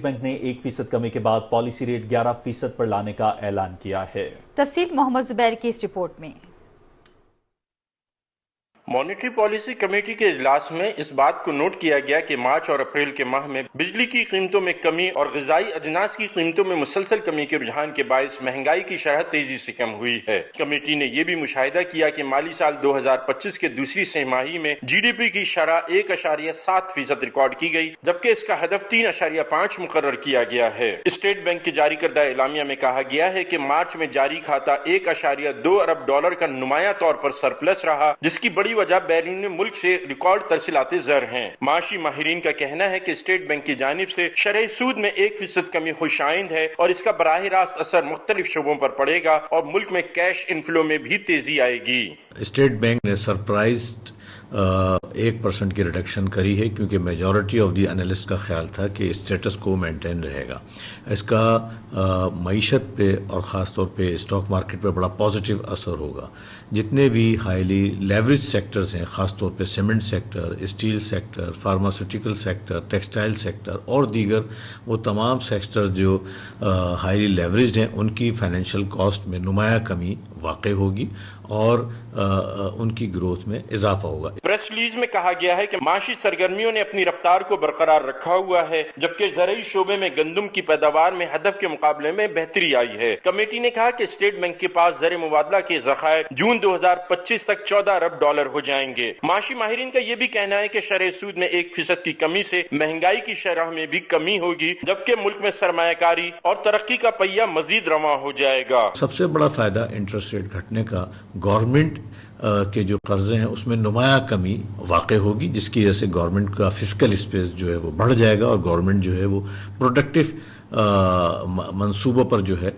Bank نے 1% کمی کے بعد پالیسی ریٹ 11% پر لانے کا اعلان کیا ہے۔ تفصیل محمد زبیر کی اس رپورٹ میں۔ مانیٹری پالیسی کمیٹی کے اجلاس میں اس بات کو نوٹ کیا گیا کہ مارچ اور اپریل کے ماہ میں بجلی کی قیمتوں میں کمی اور غذائی اجناس کی قیمتوں میں مسلسل کمی کے رجحان کے باعث مہنگائی کی شرح تیزی سے کم ہوئی ہے۔ کمیٹی نے یہ بھی مشاہدہ کیا کہ مالی سال 2025 کے دوسری سہ ماہی میں جی ڈی پی کی شرح 1.7% ریکارڈ کی گئی، جبکہ اس کا ہدف 3.5 مقرر کیا گیا ہے۔ اسٹیٹ بینک کے جاری کردہ اعلامیہ میں کہا گیا ہے کہ مارچ میں جاری کھاتہ $1.2 ارب کا نمایاں طور پر سرپلس رہا، جس کی بڑی وجہ بیرون ملک سے ریکارڈ ترسیلات زر ہیں۔ معاشی ماہرین کا کہنا ہے کہ اسٹیٹ بینک کی جانب سے شرح سود میں 1% کمی خوش آئند ہے اور اس کا براہ راست اثر مختلف شعبوں پر پڑے گا اور ملک میں کیش انفلو میں بھی تیزی آئے گی۔ اسٹیٹ بینک نے سرپرائزڈ 1% کی ریڈکشن کری ہے، کیونکہ میجورٹی آف دی انالسٹ کا خیال تھا کہ اسٹیٹس کو مینٹین رہے گا۔ اس کا معیشت پہ اور خاص طور پہ اسٹاک مارکیٹ پہ بڑا پازیٹیو اثر ہوگا۔ جتنے بھی ہائیلی لیوریج سیکٹرز ہیں، خاص طور پہ cement sector, steel sector, pharmaceutical sector, textile sector اور دیگر وہ تمام سیکٹر جو ہائیلی لیوریجڈ ہیں، ان کی فائنینشیل کاسٹ میں نمایاں کمی واقع ہوگی اور ان کی گروتھ میں اضافہ ہوگا۔ پریس ریلیز میں کہا گیا ہے کہ معاشی سرگرمیوں نے اپنی رفتار کو برقرار رکھا ہوا ہے، جبکہ زرعی شعبے میں گندم کی پیداوار میں ہدف کے مقابلے میں بہتری آئی ہے۔ کمیٹی نے کہا کہ اسٹیٹ بینک کے پاس زر مبادلہ کے ذخائر جون 2025 تک $14 ارب ہو جائیں گے۔ معاشی ماہرین کا یہ بھی کہنا ہے کہ شرح سود میں 1% کی کمی سے مہنگائی کی شرح میں بھی کمی ہوگی، جبکہ ملک میں سرمایہ کاری اور ترقی کا پہیہ مزید رواں ہو جائے گا۔ سب سے بڑا فائدہ انٹرسٹ ریٹ گھٹنے کا گورنمنٹ کے جو قرضے ہیں اس میں نمایاں کمی واقع ہوگی، جس کی وجہ سے گورنمنٹ کا فسکل اسپیس جو ہے وہ بڑھ جائے گا اور گورنمنٹ جو ہے وہ پروڈکٹیو منصوبوں پر جو ہے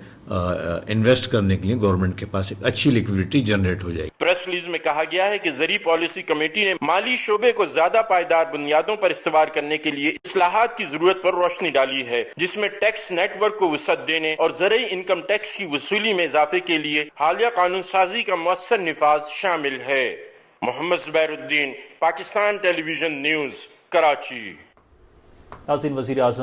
انویسٹ کرنے کے لیے گورنمنٹ کے پاس ایک اچھی لیکوڈیٹی جنریٹ ہو جائے گی۔ پریس ریلیز میں کہا گیا ہے کہ زرعی پالیسی کمیٹی نے مالی شعبے کو زیادہ پائیدار بنیادوں پر استوار کرنے کے لیے اصلاحات کی ضرورت پر روشنی ڈالی ہے، جس میں ٹیکس نیٹ ورک کو وسعت دینے اور زرعی انکم ٹیکس کی وصولی میں اضافے کے لیے حالیہ قانون سازی کا مؤثر نفاذ شامل ہے۔ محمد زبیر الدین، پاکستان ٹیلی ویژن نیوز، کراچی۔ ناظرین، وزیر اعظم